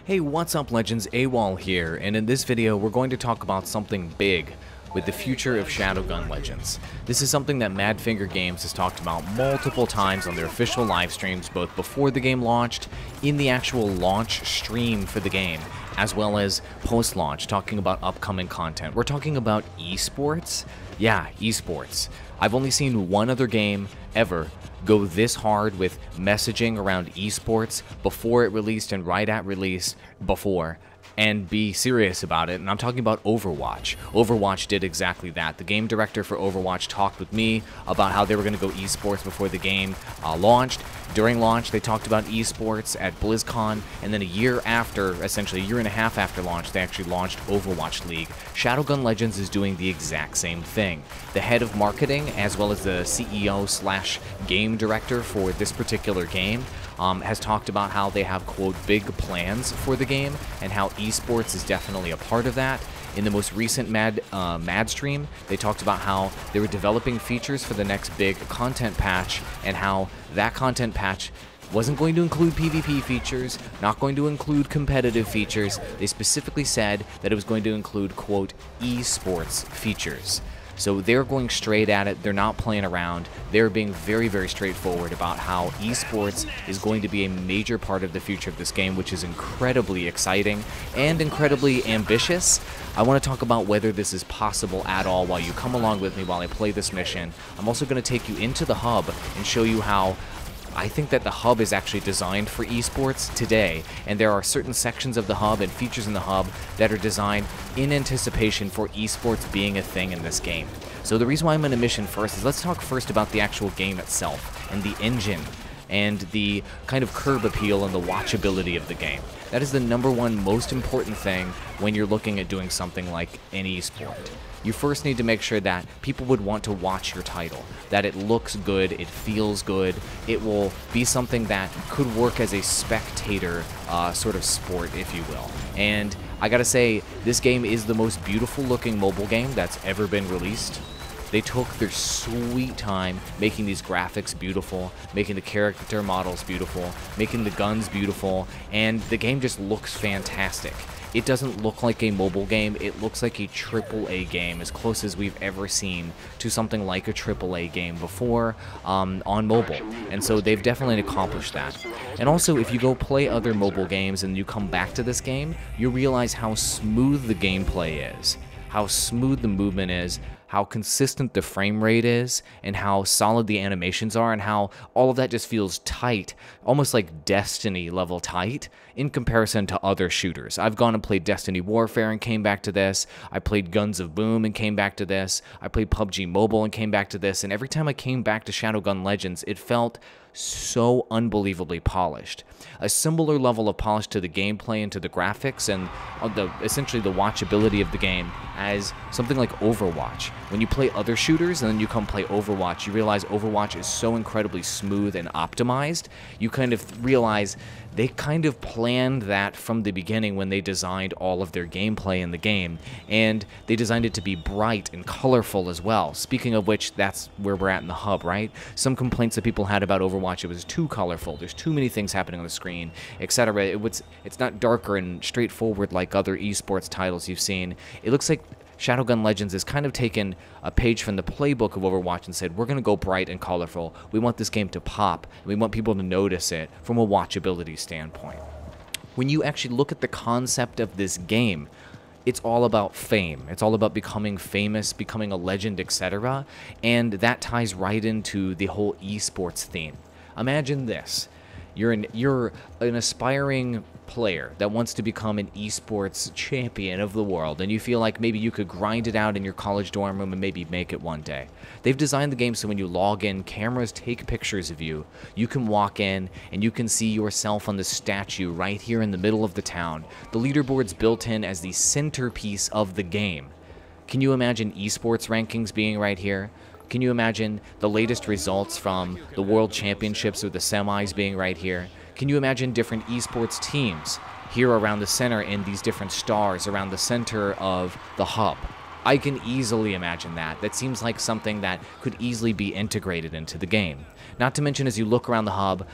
Hey, what's up legends, Awall here, and in this video we're going to talk about something big with the future of Shadowgun Legends. This is something that Madfinger Games has talked about multiple times on their official live streams, both before the game launched, in the actual launch stream for the game, as well as post-launch, talking about upcoming content. We're talking about eSports? Yeah, eSports. I've only seen one other game ever go this hard with messaging around eSports before it released and right at release before, and be serious about it, and I'm talking about Overwatch. Overwatch did exactly that. The game director for Overwatch talked with me about how they were going to go esports before the game launched. During launch, they talked about esports at BlizzCon, and then a year after, essentially a year and a half after launch, they actually launched Overwatch League. Shadowgun Legends is doing the exact same thing. The head of marketing, as well as the CEO/game director for this particular game, has talked about how they have, quote, big plans for the game, and how esports is definitely a part of that. In the most recent Mad stream, they talked about how they were developing features for the next big content patch, and how that content patch wasn't going to include PvP features, not going to include competitive features. They specifically said that it was going to include, quote, esports features. So they're going straight at it. They're not playing around. They're being very, very straightforward about how esports is going to be a major part of the future of this game, which is incredibly exciting and incredibly ambitious. I want to talk about whether this is possible at all while you come along with me while I play this mission. I'm also going to take you into the hub and show you how I think that the hub is actually designed for esports today, and there are certain sections of the hub and features in the hub that are designed in anticipation for esports being a thing in this game. So the reason why I'm in a mission first is let's talk first about the actual game itself and the engine and the kind of curb appeal and the watchability of the game. That is the #1 most important thing when you're looking at doing something like an esport. You first need to make sure that people would want to watch your title, that it looks good, it feels good, it will be something that could work as a spectator sort of sport, if you will. And I gotta say, this game is the most beautiful looking mobile game that's ever been released. They took their sweet time making these graphics beautiful, making the character models beautiful, making the guns beautiful, and the game just looks fantastic. It doesn't look like a mobile game, it looks like a AAA game, as close as we've ever seen to something like a AAA game before on mobile. And so they've definitely accomplished that. And also, if you go play other mobile games and you come back to this game, you realize how smooth the gameplay is, how smooth the movement is, how consistent the frame rate is, and how solid the animations are, and how all of that just feels tight, almost like Destiny level tight, in comparison to other shooters. I've gone and played Destiny Warfare and came back to this. I played Guns of Boom and came back to this. I played PUBG Mobile and came back to this, and every time I came back to Shadowgun Legends, it felt so unbelievably polished. A similar level of polish to the gameplay and to the graphics and essentially the watchability of the game as something like Overwatch. When you play other shooters and then you come play Overwatch, you realize Overwatch is so incredibly smooth and optimized. You kind of realize they kind of planned that from the beginning when they designed all of their gameplay in the game, and they designed it to be bright and colorful as well. Speaking of which, that's where we're at in the hub, right? Some complaints that people had about Overwatch, it was too colorful, there's too many things happening on the screen, etc. It's not darker and straightforward like other esports titles you've seen. It looks like Shadowgun Legends has kind of taken a page from the playbook of Overwatch and said, we're going to go bright and colorful. We want this game to pop. And we want people to notice it from a watchability standpoint. When you actually look at the concept of this game, it's all about fame. It's all about becoming famous, becoming a legend, etc. And that ties right into the whole esports theme. Imagine this. You're an aspiring player that wants to become an esports champion of the world, and you feel like maybe you could grind it out in your college dorm room and maybe make it one day. They've designed the game so when you log in, cameras take pictures of you. You can walk in and you can see yourself on the statue right here in the middle of the town. The leaderboard's built in as the centerpiece of the game. Can you imagine esports rankings being right here? Can you imagine the latest results from the World Championships or the semis being right here? Can you imagine different esports teams here around the center in these different stars around the center of the hub? I can easily imagine that. That seems like something that could easily be integrated into the game. Not to mention, as you look around the hub,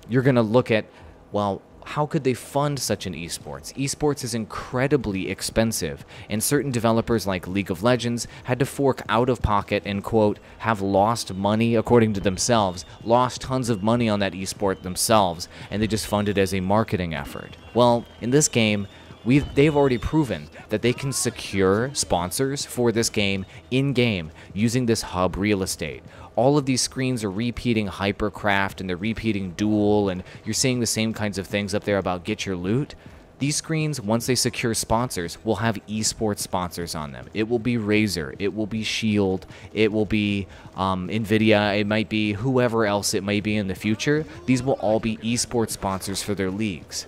you're going to look at, well, how could they fund such an esports? Esports is incredibly expensive, and certain developers like League of Legends had to fork out of pocket and, quote, have lost money, according to themselves, lost tons of money on that esport themselves, and they just funded as a marketing effort. Well, in this game, they've already proven that they can secure sponsors for this game in-game using this hub real estate. All of these screens are repeating Hypercraft, and they're repeating Duel, and you're seeing the same kinds of things up there about get your loot. These screens, once they secure sponsors, will have esports sponsors on them. It will be Razer, it will be Shield, it will be Nvidia, it might be whoever else it may be in the future. These will all be esports sponsors for their leagues.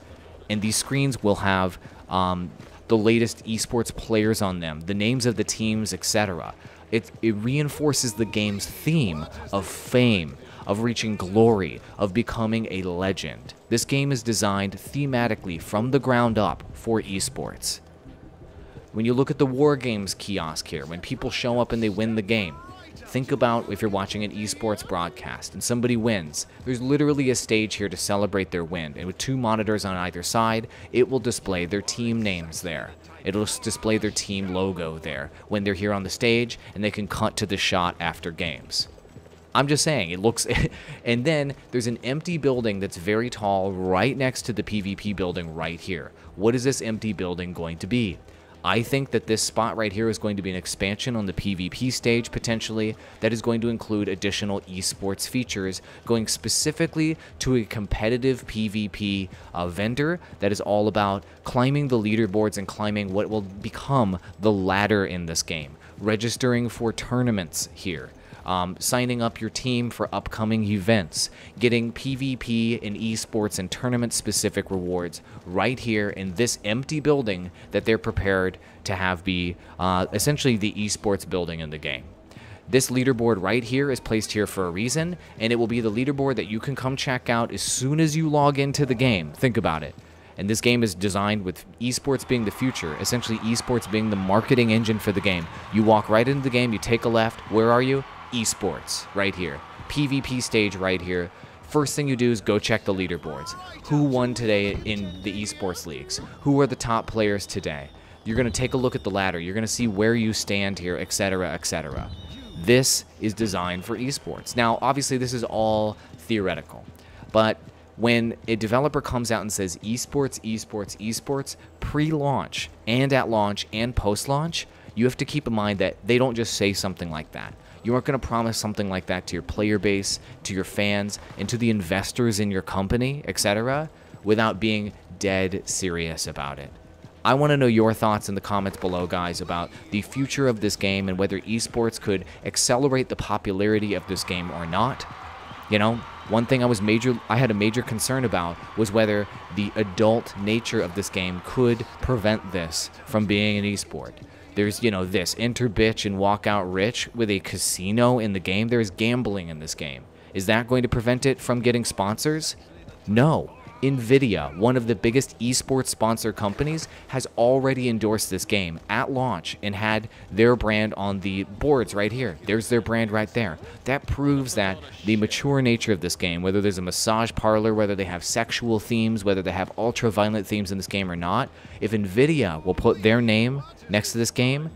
And these screens will have the latest esports players on them, the names of the teams, etc. It reinforces the game's theme of fame, of reaching glory, of becoming a legend. This game is designed thematically from the ground up for esports. When you look at the War Games kiosk here, when people show up and they win the game, think about if you're watching an eSports broadcast and somebody wins. There's literally a stage here to celebrate their win, and with 2 monitors on either side, it will display their team names there. It'll display their team logo there when they're here on the stage, and they can cut to the shot after games. I'm just saying, it looks... And then there's an empty building that's very tall right next to the PvP building right here. What is this empty building going to be? I think that this spot right here is going to be an expansion on the PvP stage, potentially, that is going to include additional esports features, going specifically to a competitive PvP vendor that is all about climbing the leaderboards and climbing what will become the ladder in this game, registering for tournaments here. Signing up your team for upcoming events, getting PvP and esports and tournament-specific rewards right here in this empty building that they're prepared to have be essentially the esports building in the game. This leaderboard right here is placed here for a reason, and it will be the leaderboard that you can come check out as soon as you log into the game. Think about it. And this game is designed with esports being the future, essentially esports being the marketing engine for the game. You walk right into the game, you take a left, where are you? Esports, right here. PvP stage right here. First thing you do is go check the leaderboards. Who won today in the esports leagues? Who are the top players today? You're going to take a look at the ladder. You're going to see where you stand here, etc., etc. This is designed for esports. Now, obviously, this is all theoretical, but when a developer comes out and says esports, esports, esports, pre-launch and at launch and post-launch, you have to keep in mind that they don't just say something like that. You aren't going to promise something like that to your player base, to your fans, and to the investors in your company, etc., without being dead serious about it. I want to know your thoughts in the comments below, guys, about the future of this game and whether esports could accelerate the popularity of this game or not. You know, one thing I had a major concern about was whether the adult nature of this game could prevent this from being an esport. There's, you know, this enter bitch and walk out rich with a casino in the game. There's gambling in this game. Is that going to prevent it from getting sponsors? No. Nvidia, one of the biggest esports sponsor companies, has already endorsed this game at launch and had their brand on the boards right here. There's their brand right there. That proves that the mature nature of this game, whether there's a massage parlor, whether they have sexual themes, whether they have ultra-violent themes in this game or not, if Nvidia will put their name next to this game,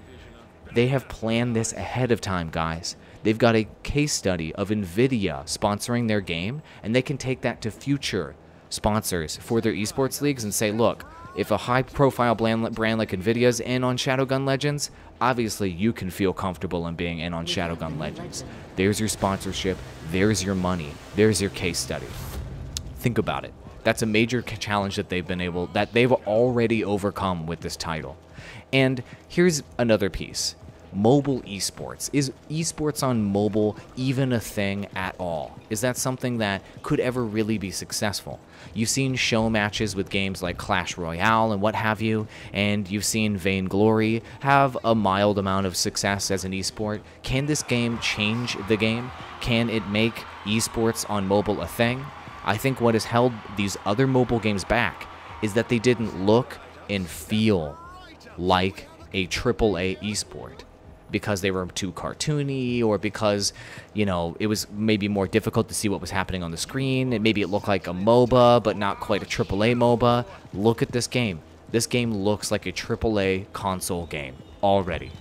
they have planned this ahead of time, guys. They've got a case study of Nvidia sponsoring their game, and they can take that to future sponsors for their esports leagues and say, look, if a high-profile brand like Nvidia's in on Shadowgun Legends, obviously you can feel comfortable in being in on Shadowgun Legends. There's your sponsorship, there's your money, there's your case study. Think about it. That's a major challenge that they've already overcome with this title. And here's another piece. Mobile esports. Is esports on mobile even a thing at all? Is that something that could ever really be successful? You've seen show matches with games like Clash Royale and what have you, and you've seen Vainglory have a mild amount of success as an esport. Can this game change the game? Can it make esports on mobile a thing? I think what has held these other mobile games back is that they didn't look and feel like a AAA esport. because they were too cartoony, or because, you know, it was maybe more difficult to see what was happening on the screen. Maybe it looked like a MOBA, but not quite a AAA MOBA. Look at this game. This game looks like a AAA console game already.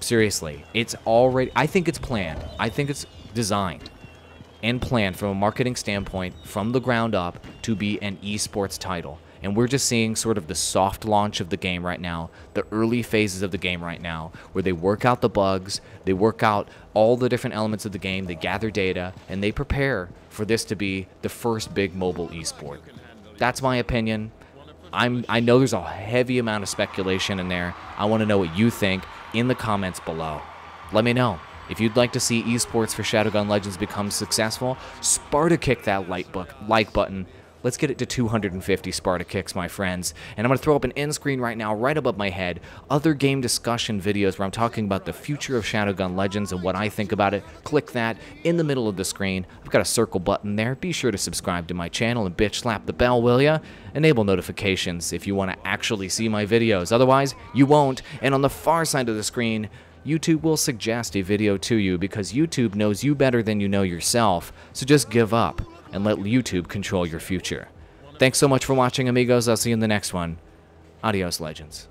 Seriously, it's already, I think it's planned. I think it's designed and planned from a marketing standpoint from the ground up to be an esports title. And we're just seeing sort of the soft launch of the game right now, the early phases of the game right now, where they work out the bugs, they work out all the different elements of the game, they gather data, and they prepare for this to be the first big mobile esport. That's my opinion. I know there's a heavy amount of speculation in there. I want to know what you think in the comments below. Let me know. If you'd like to see esports for Shadowgun Legends become successful, Sparta kick that like button. Let's get it to 250 Sparta kicks, my friends. And I'm going to throw up an end screen right now, right above my head, other game discussion videos where I'm talking about the future of Shadowgun Legends and what I think about it. Click that in the middle of the screen. I've got a circle button there. Be sure to subscribe to my channel and bitch slap the bell, will ya? Enable notifications if you want to actually see my videos. Otherwise, you won't. And on the far side of the screen, YouTube will suggest a video to you because YouTube knows you better than you know yourself. So just give up and let YouTube control your future. Thanks so much for watching, amigos. I'll see you in the next one. Adios, Legends.